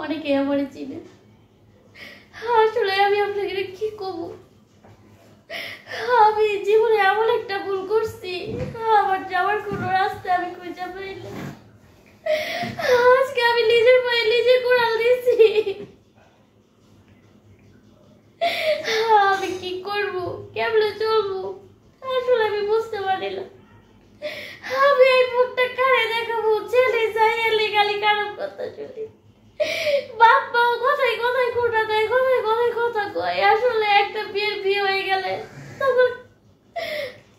অনেকে আমার চিনে। আসলে আমি আপনাকে কি করব, আমি জীবনে এমন একটা ভুল করছি, আমার যাওয়ার কোনো রাস্তা আমি খুঁজে পাই না। আজকে আমি নিজের পায়ে নিজে কোড়াল দিয়েছি। আমি কি করব, কেমনে চলবো, আসলে আমি বুঝতে পারি না। আমি এই মুখটা কারে দেখাবো, ছেলে যাই এলে গালি খারাপ কথা শুনি, বাপ মাও কথায় কথায় খোটা দেয়, কথায় কথায় কথা কয়। আসলে একটা বিয়ে হয়ে গেলে তখন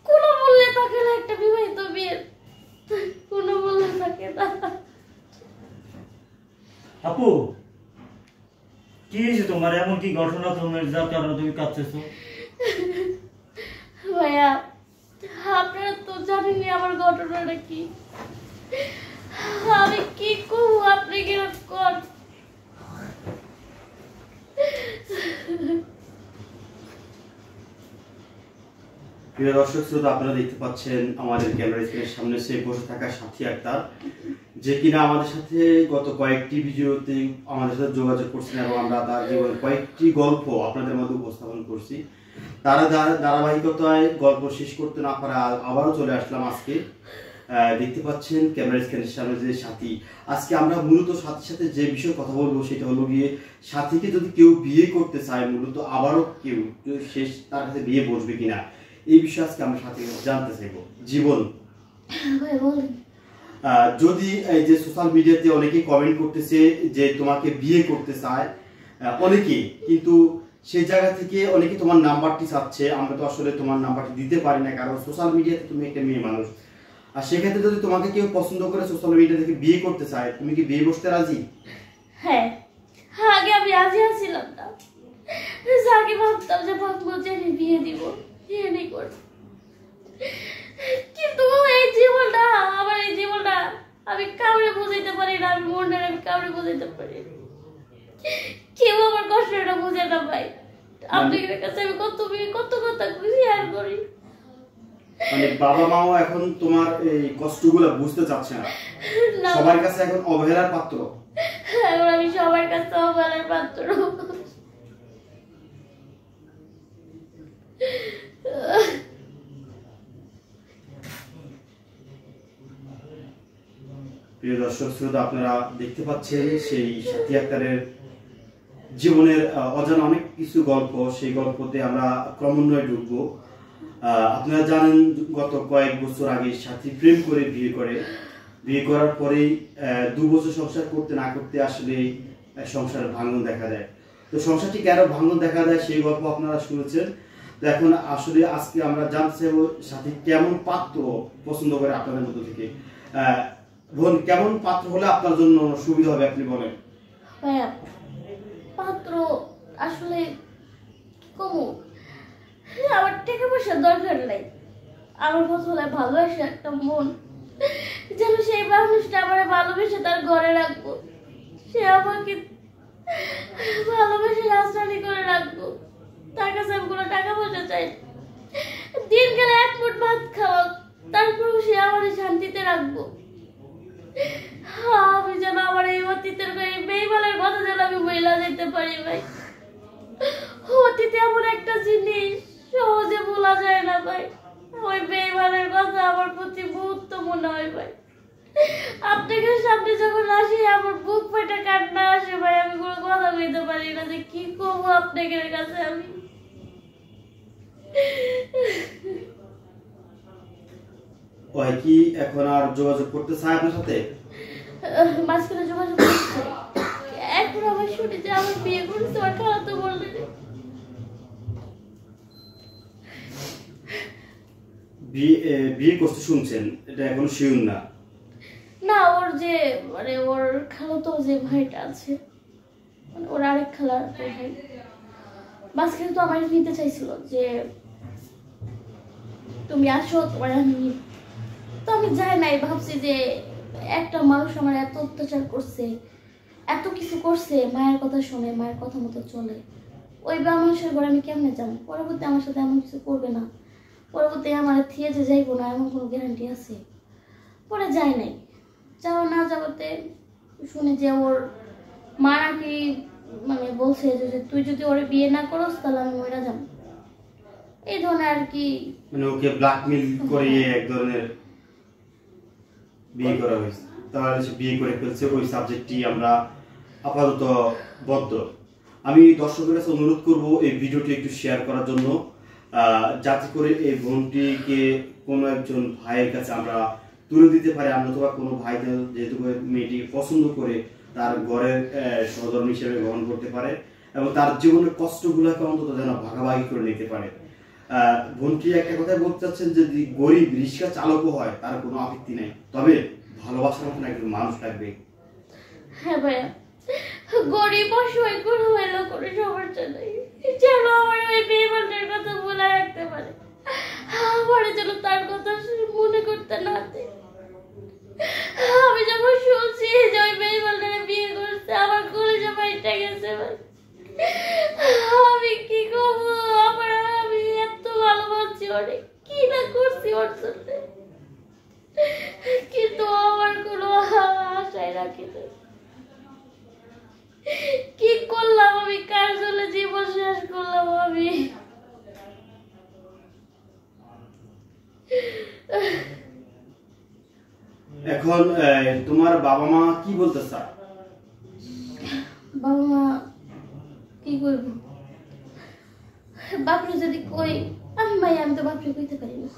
কোনো মূল্যে থাকে না, একটা বিবাহিত বিয়ের কোনো মূল্য থাকে না। আপু কি হয়েছে তোমার, এমন কি ঘটনা তোমার যার কারণে তুমি কাঁদতেছো? ভাইয়া আপনারা তো জানেনই আমার ঘটনাটা কি, আমি কি করবো, আপনি কি কর। প্রিয় দর্শক শ্রোতা, আপনারা দেখতে পাচ্ছেন আমাদের ক্যামেরা স্ক্রিনের সামনে সে বসে থাকা সাথী আক্তার, যে কিনা আমাদের সাথে গত কয়েকটি ভিডিওতে আমাদের সাথে যোগাযোগ করছেন এবং আমরা তার জীবনের কয়েকটি গল্প আপনাদের মধ্যে উপস্থাপন করছি। তারা ধারাবাহিকতায় গল্প শেষ করতে না পারে আবারও চলে আসলাম আজকে। দেখতে পাচ্ছেন ক্যামেরা স্ক্রিনের সামনে যে সাথী, আজকে আমরা মূলত সাথীর সাথে যে বিষয়ে কথা বলবো সেটা হলো গিয়ে, সাথীকে যদি কেউ বিয়ে করতে চায়, মূলত আবারও কেউ শেষ তার কাছে বিয়ে বসবে কিনা, এই বিষয়ে আজকে আমরা সাথে জানতে চাইবো। জীবন, যদি এই যে সোশ্যাল মিডিয়াতে অনেকেই কমেন্ট করতেছে যে তোমাকে বিয়ে করতে চায় অনেকেই, কিন্তু সেই জায়গা থেকে অনেকে তোমার নাম্বারটি চাচ্ছে, আমরা তো আসলে তোমার নাম্বারটি দিতে পারি না, কারণ সোশ্যাল মিডিয়াতে তুমি একটা মেয়ে মানুষ। আর সেক্ষেত্রে যদি তোমাকে কেউ পছন্দ করে সোশ্যাল মিডিয়া থেকে বিয়ে করতে চায়, তুমি কি বিয়ে বসতে রাজি? হ্যাঁ, আগে আমি রাজি আছিলাম না, আগে ভাবতাম যে ভাববো যে বিয়ে দিব, বিয়ে নেই করব, কিন্তু এই জীবনটা আমি কাউরে বোঝাইতে পারি না, আমি মনটা আমি কাউরে বোঝাইতে পারি না, কেউ আমার কষ্টটা বুঝে না ভাই। আপনাদের কাছে আমি কত কথা শেয়ার করি, মানে বাবা মাও এখন তোমার এই কষ্টগুলো বুঝতে চাচ্ছে না, সবার কাছে এখন অবহেলার পাত্র। এখন আমি সবার কাছে অবহেলার পাত্র। প্রিয় দর্শক শ্রোতা, আপনারা দেখতে পাচ্ছেন সেই সাথী আক্তারের জীবনের অজানা অনেক কিছু গল্প, সেই গল্পতে আমরা ক্রমান্বয়ে ঢুকবো। আপনারা জানেন গত কয়েক বছর আগে সাথী প্রেম করে বিয়ে করার পরেই 2 বছর সংসার করতে না করতে আসলে সংসারের ভাঙন দেখা দেয়। তো সংসারটি কেন ভাঙন দেখা দেয় সেই গল্প আপনারা শুনেছেন। তো এখন আসলে আজকে আমরা জানতে চাইবো সাথী কেমন পাত্র পছন্দ করে আপনাদের মধ্যে থেকে। বোন, কেমন পাত্র হলে আপনার জন্য সুবিধা হবে আপনি বলেন? ভাইয়া পাত্র আসলে কমু, আমার টাকা পয়সার দরকার নাই, আমার পছন্দ ভালোবাসে একটা মন, যেন সেই মানুষটা আমার ভালোবেসে তার ঘরে রাখবো, সে আমাকে ভালোবেসে রাজধানী করে রাখবো, তার কাছে আমি কোনো টাকা পয়সা চাই, দিন গেলে 1 মুঠ ভাত খাওয়া, তারপর সে আমার শান্তিতে রাখবো। আমি যেন আমার এই অতীতের বেইমানের কথা যেন আমি ভুলা যেতে পারি ভাই। অতীতে এমন একটা জিনিস সহজে ভোলা যায় না ভাই, ওই বেইমানের কথা আমার প্রতি বহুত মনে হয় ভাই। আপনাদের সামনে যখন আসি আমার বুক ফাটা কান্না আসে ভাই, আমি কোনো কথা বলতে পারি না যে কি করবো আপনাদের কাছে আমি। ওই কি এখন আর যোগাযোগ করতে চায় আপনার সাথে? মাঝখানে যোগাযোগ করছে, এখন আমার শুনে যে আমার বিয়ে করছে আমার খালা তো বললেন। বিয়ে করতে শুনছেন, এটা এখনো শিওর না? না, ওর যে মানে ওর খালাতো যে ভাইটা আছে, মানে ওর আরেক খালার ভাই, মাঝখানে তো আমার নিতে চাইছিল যে তুমি আসো তোমার আমি, তো আমি যাই নাই, ভাবছি যে একটা মানুষ আমার এত অত্যাচার করছে, এত কিছু করছে, মায়ের কথা শুনে মায়ের কথা মতো চলে, ওই মানুষের ঘরে আমি কেমনে যাবো, পরবর্তী আমার সাথে এমন কিছু করবে না, পরবর্তী আমার থিয়ে যে যাইবো না এমন কোনো গ্যারান্টি আছে। পরে যাই নাই, যাওয়া না যাওয়াতে শুনি যে ওর মা নাকি বলছে যে তুই যদি ওরে বিয়ে না করস তাহলে আমি মরে যাব, এই ধরনের আর কি। মানে ওকে ব্ল্যাকমেল করে এক ধরনের বিয়ে করা হয়েছে, তাহলে সে বিয়ে করে ফেলছে। ওই সাবজেক্টটি আমরা আপাতত বদ্ধ। আমি দর্শকের কাছে অনুরোধ করব এই ভিডিওটি একটু শেয়ার করার জন্য, যাতে করে এই বোনটিকে কোনো একজন ভাইয়ের কাছে আমরা তুলে দিতে পারি। আমরা তো কোনো ভাই যেহেতু মেয়েটিকে পছন্দ করে তার ঘরের সহধর্মী হিসেবে গ্রহণ করতে পারে এবং তার জীবনের কষ্টগুলোকে অন্তত যেন ভাগাভাগি করে নিতে পারে। বোনটি একটা কথাই বলতে চাচ্ছেন যে গরিব রিক্সা চালকও হয় তার কোনো আপত্তি নেই, তবে ভালোবাসার মতন একজন মানুষ লাগবে। হ্যাঁ ভাইয়া, গরিব অসহায় কোনো হইলো করে সবার জন্য যেন আমার ওই বেইমানের কথা বলে রাখতে পারে, আমার যেন তার কথা মনে করতে না দেয়। আমি যখন শুনছি যে ওই বেইমানের বিয়ে করছে আমার কলেজে বাইটা গেছে ভাই, আমি কি করবো? আমি এত ভালোবাসছি ওরে, কি না করছি ওর জন্য, কিন্তু আমার কোনো আশায় রাখি না। কি করলাম আমি? কার জন্য জীবন শেষ করলাম আমি? এখন তোমার বাবা মা কি বলতে চায়? বাবা মা কি করব, বাপরে যদি কই আমি ভাই, আমি তো বাপরে কইতে পারি না।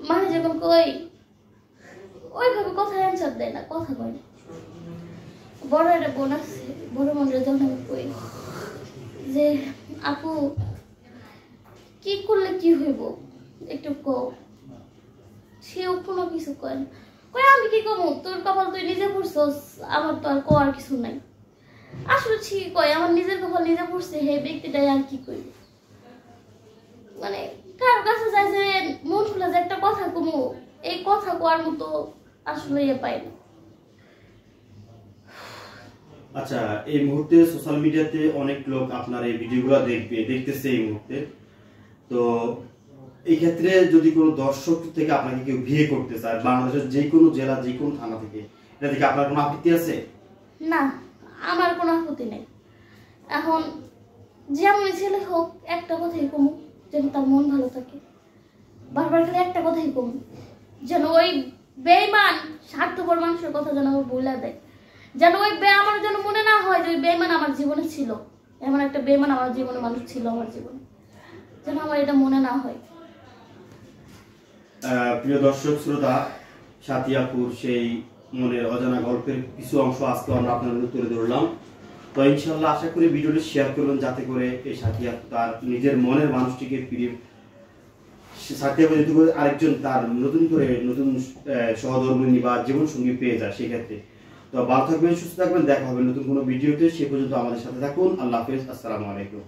মানে যখন কই ওইভাবে কথা অ্যান্সার দেয় না, কথা কয় না। বড় একটা বোন আছে, বড় বোনের যখন আমি কই যে আপু কি করলে কি হইব একটু কও, সেও কোনো কিছু কয় না। কয় আমি কি কমু, তোর কপাল তুই নিজে পড়ছস, আমার তো আর কোয়ার কিছু নাই। আসলে ঠিক কয়, আমার নিজের কপাল নিজে পড়ছে, হে ব্যক্তিটাই আর কি কইব। মানে কার কাছে যাইছে মন খুলে যে একটা কথা কমু, এই কথা কোয়ার মতো আসলে পাই না। আচ্ছা, এই মুহূর্তে সোশ্যাল মিডিয়াতে অনেক লোক আপনার এই ভিডিওগুলো দেখতেছে এই মুহূর্তে। তো এই ক্ষেত্রে যদি কোনো দর্শক থেকে আপনাকে কেউ বিয়ে করতে চায় বাংলাদেশের যে কোনো জেলা যে কোনো থানা থেকে, এটা থেকে আপনার কোনো আপত্তি আছে? না, আমার কোনো আপত্তি নেই। এখন যেমন ছেলে হোক, একটা কথাই কমু যেন তার মন ভালো থাকে। বারবার খালি একটা কথাই কমু যেন ওই বেঈমান স্বার্থপর মানুষের কথা যেন আমার বইলা দেয়, যেন ওই আমার যেন মনে না হয় যে ওই বেঈমান আমার জীবনে ছিল, এমন একটা বেঈমান আমার জীবনে মানুষ ছিল আমার জীবনে, যেন আমার এটা মনে না হয়। প্রিয় দর্শক শ্রোতা, সাথিয়াপুর সেই মনের অজানা গল্পের কিছু অংশ আজকে আমরা আপনাদের তুলে ধরলাম। তো ইনশাল্লাহ আশা করি ভিডিওটি শেয়ার করবেন, যাতে করে এই সাথিয়াপুর তার নিজের মনের মানুষটিকে ফিরে সাথিয়াপুর যদি করে আরেকজন তার নতুন সহধর্মিণী বা জীবন সঙ্গী পেয়ে যায় সেক্ষেত্রে। তো ভালো থাকবেন, সুস্থ থাকবেন, দেখা হবে নতুন কোনো ভিডিওতে। সে পর্যন্ত আমাদের সাথে থাকুন। আল্লাহ হাফেজ, আসসালামু আলাইকুম।